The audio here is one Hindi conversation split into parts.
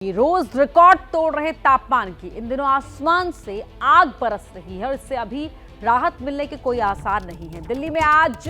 रोज रिकॉर्ड तोड़ रहे तापमान की इन दिनों आसमान से आग बरस रही है और इससे अभी राहत मिलने के कोई आसार नहीं है। दिल्ली में आज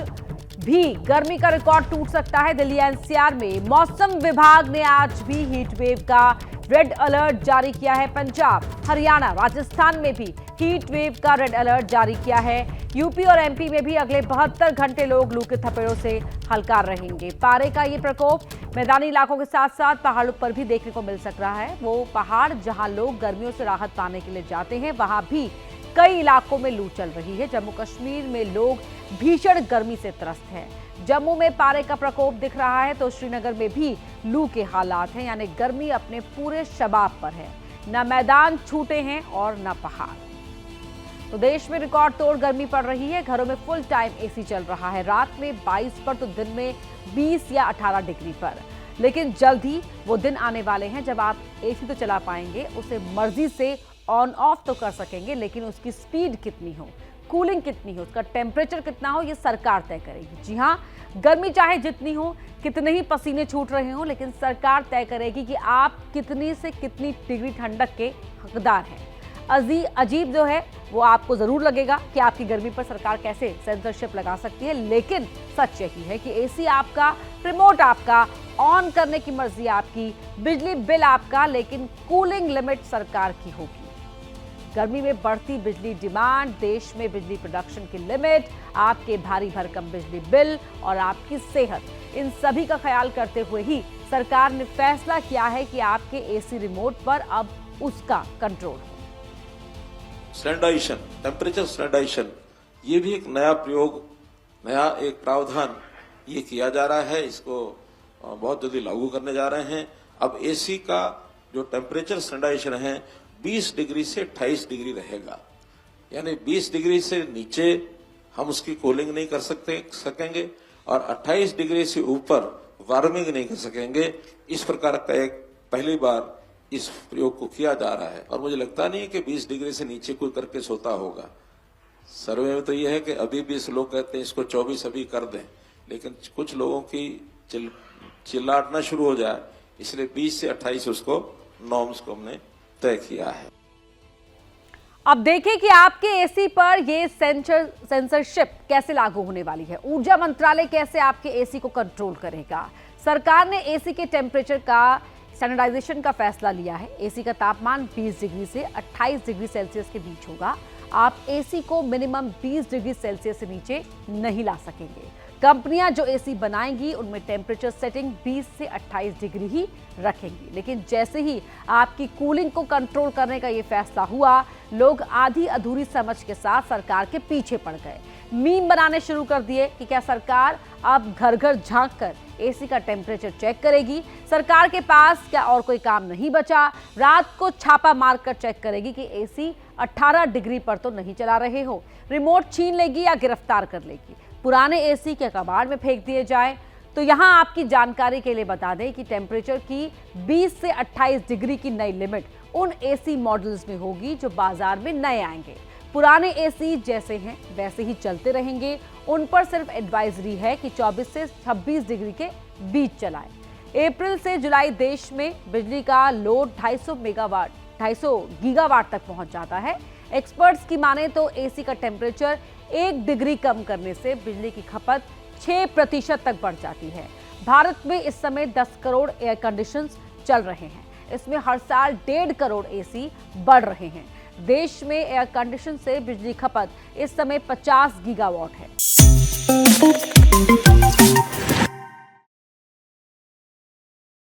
भी गर्मी का रिकॉर्ड टूट सकता है। दिल्ली एनसीआर में मौसम विभाग ने आज भी हीट वेव का रेड अलर्ट जारी किया है। पंजाब, हरियाणा, राजस्थान में भी हीट वेव का रेड अलर्ट जारी किया है। यूपी और एमपी में भी अगले 72 घंटे लोग लू के थपेड़ों से हल्का रहेंगे। पारे का ये प्रकोप मैदानी इलाकों के साथ साथ पहाड़ों पर भी देखने को मिल सक रहा है। वो पहाड़ जहां लोग गर्मियों से राहत पाने के लिए जाते हैं, वहां भी कई इलाकों में लू चल रही है। जम्मू कश्मीर में लोग भीषण गर्मी से त्रस्त हैं। जम्मू में पारे का प्रकोप दिख रहा है तो श्रीनगर में भी लू के हालात हैं, यानी गर्मी अपने पूरे शबाब पर है। न मैदान छूटे हैं और न पहाड़। तो देश में रिकॉर्ड तोड़ गर्मी पड़ रही है। घरों में फुल टाइम एसी चल रहा है। रात में 22 पर तो दिन में 20 या 18 डिग्री पर। लेकिन जल्द ही वो दिन आने वाले हैं जब आप एसी तो चला पाएंगे, उसे मर्जी से ऑन ऑफ तो कर सकेंगे, लेकिन उसकी स्पीड कितनी हो, कूलिंग कितनी हो, उसका टेम्परेचर कितना हो, ये सरकार तय करेगी। जी हाँ, गर्मी चाहे जितनी हो, कितने ही पसीने छूट रहे हो, लेकिन सरकार तय करेगी कि आप कितनी से कितनी डिग्री ठंडक के हकदार हैं। अजीब जो है वो आपको जरूर लगेगा कि आपकी गर्मी पर सरकार कैसे सेंसरशिप लगा सकती है, लेकिन सच यही है कि एसी आपका, रिमोट आपका, ऑन करने की मर्जी आपकी, बिजली बिल आपका, लेकिन कूलिंग लिमिट सरकार की होगी। गर्मी में बढ़ती बिजली डिमांड, देश में बिजली प्रोडक्शन की लिमिट, आपके भारी भरकम बिजली बिल और आपकी सेहत, इन सभी का ख्याल करते हुए ही सरकार ने फैसला किया है कि आपके एसी रिमोट पर अब उसका कंट्रोल हो। स्टैंडर्डाइजेशन, टेम्परेचर स्टैंडर्डाइजेशन, ये भी एक नया प्रयोग, नया एक प्रावधान ये किया जा रहा है। इसको बहुत जल्दी लागू करने जा रहे हैं। अब एसी का जो टेम्परेचर स्टैंडर्डाइजेशन है 20 डिग्री से 28 डिग्री रहेगा, यानी 20 डिग्री से नीचे हम उसकी कूलिंग नहीं कर सकेंगे और 28 डिग्री से ऊपर वार्मिंग नहीं कर सकेंगे। इस प्रकार का एक पहली बार इस प्रयोग को किया जा रहा है और मुझे लगता नहीं है कि 20 डिग्री से नीचे कोई करके सोता होगा। सर्वे में तो यह है कि अभी 20 लोग कहते हैं इसको 24 अभी कर दें, लेकिन कुछ लोगों की चिल्लाटना शुरू हो जाए, इसलिए 20 से 28 उसको नॉर्म्स को हमने तय किया है। अब देखिए कि आपके एसी पर ये सेंसरशिप कैसे लागू होने वाली है। ऊर्जा मंत्रालय कैसे आपके एसी को कंट्रोल करेगा। सरकार ने एसी के टेम्परेचर का स्टैंडर्डाइजेशन का फैसला लिया है। एसी का तापमान 20 डिग्री से 28 डिग्री सेल्सियस के बीच होगा। आप एसी को मिनिमम 20 डिग्री सेल्सियस से नीचे नहीं ला सकेंगे। कंपनियां जो एसी बनाएंगी उनमें टेम्परेचर सेटिंग 20 से 28 डिग्री ही रखेंगी। लेकिन जैसे ही आपकी कूलिंग को कंट्रोल करने का ये फैसला हुआ, लोग आधी अधूरी समझ के साथ सरकार के पीछे पड़ गए। मीम बनाने शुरू कर दिए कि क्या सरकार अब घर घर झांक कर एसी का टेम्परेचर चेक करेगी। सरकार के पास क्या और कोई काम नहीं बचा, रात को छापा मारकर चेक करेगी कि एसी 18 डिग्री पर तो नहीं चला रहे हो। रिमोट छीन लेगी या गिरफ्तार कर लेगी। पुराने एसी के कबाड़ में फेंक दिए जाएं। तो यहां आपकी जानकारी के लिए बता दें कि टेम्परेचर की 20 से 28 डिग्री की नई लिमिट उन एसी मॉडल्स में होगी जो बाजार में नए आएंगे। पुराने एसी जैसे हैं वैसे ही चलते रहेंगे। उन पर सिर्फ एडवाइजरी है कि 24 से 26 डिग्री के बीच चलाएं। अप्रैल से जुलाई देश में बिजली का लोड 250 गीगावाट तक पहुंच जाता है। एक्सपर्ट्स की माने तो एसी का टेम्परेचर 1 डिग्री कम करने से बिजली की खपत 6% तक बढ़ जाती है। भारत में इस समय 10 करोड़ एयर कंडीशनर्स चल रहे हैं। इसमें हर साल 1.5 करोड़ एसी बढ़ रहे हैं। देश में एयर कंडीशन से बिजली खपत इस समय 50 गीगावाट है।